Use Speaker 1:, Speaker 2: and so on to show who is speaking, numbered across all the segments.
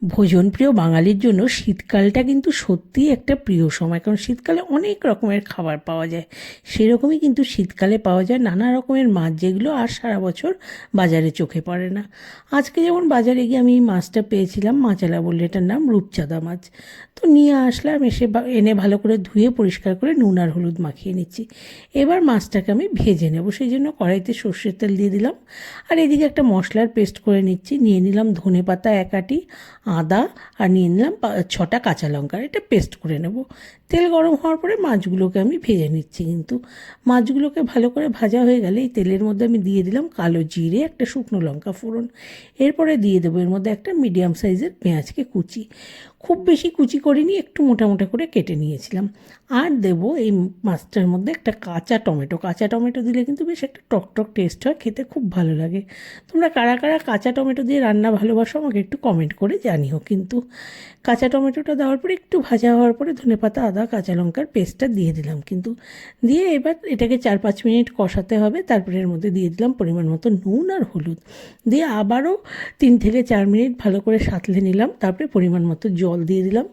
Speaker 1: ভোজনপ্রিয় বাঙালির জন্য শীতকালটা কিন্তু সত্যিই একটা প্রিয় সময়, কারণ শীতকালে অনেক রকমের খাবার পাওয়া যায়। সেরকমই কিন্তু শীতকালে পাওয়া যায় নানা রকমের মাছ, যেগুলো আর সারা বছর বাজারে চোখে পড়ে না। আজকে যেমন বাজারে গিয়ে আমি এই মাছটা পেয়েছিলাম, মাচালা বললে এটার নাম, রূপচাঁদা মাছ। তো নিয়ে আসলাম, এনে ভালো করে ধুয়ে পরিষ্কার করে নুন আর হলুদ মাখিয়ে নিচ্ছি। এবার মাছটাকে আমি ভেজে নেব, সেই জন্য কড়াইতে সর্ষের তেল দিয়ে দিলাম। আর এদিকে একটা মশলার পেস্ট করে নিচ্ছি। নিয়ে নিলাম ধনে পাতা এক আটি, আদা, আর নিয়ে নিলাম 6টা কাঁচা লঙ্কা। এটা পেস্ট করে নেব। তেল গরম হওয়ার পরে মাছগুলোকে আমি ভেজে নিচ্ছি। কিন্তু মাছগুলোকে ভালো করে ভাজা হয়ে গেলে এই তেলের মধ্যে আমি দিয়ে দিলাম কালো জিরে, একটা শুকনো লঙ্কা ফোড়ন। এরপরে দিয়ে দেবো এর মধ্যে একটা মিডিয়াম সাইজের পেঁয়াজকে কুচি, খুব বেশি কুচি করিনি, একটু মোটা মোটা করে কেটে নিয়েছিলাম। আর দেবো এই মাছটার মধ্যে একটা কাঁচা টমেটো। কাঁচা টমেটো দিলে কিন্তু বেশ একটা টকটক টেস্ট হয়, খেতে খুব ভালো লাগে। তোমরা কারা কারা কাঁচা টমেটো দিয়ে রান্না ভালোবাসো আমাকে একটু কমেন্ট করে জানিও। কিন্তু কাঁচা টমেটোটা দেওয়ার পরে একটু ভাজা হওয়ার পরে ধনেপাতা, আদা, কাঁচা লঙ্কার পেস্টটা দিয়ে দিলাম। কিন্তু দিয়ে এবার এটাকে 4-5 মিনিট কষাতে হবে। তারপরে এর মধ্যে দিয়ে দিলাম পরিমাণ মতো নুন আর হলুদ। দিয়ে আবারও 3 থেকে 4 মিনিট ভালো করে সাঁতলে নিলাম। তারপরে পরিমাণ মতো জল দিয়ে দিলাম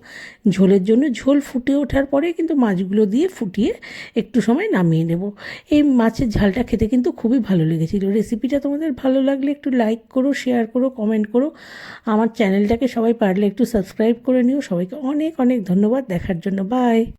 Speaker 1: ঝোলের জন্য। ঝোল ফুটে ওঠার পরে কিন্তু মাছগুলো দিয়ে ফুটিয়ে একটু সময় নামিয়ে নেব। এই মাছের ঝালটা খেতে কিন্তু খুবই ভালো লেগেছিল। রেসিপিটা তোমাদের ভালো লাগলে একটু লাইক করো, শেয়ার করো, কমেন্ট করো। আমার চ্যানেলটাকে সবাই পারলে একটু সাবস্ক্রাইব করে নিও। সবাইকে অনেক অনেক ধন্যবাদ দেখার জন্য। বাই।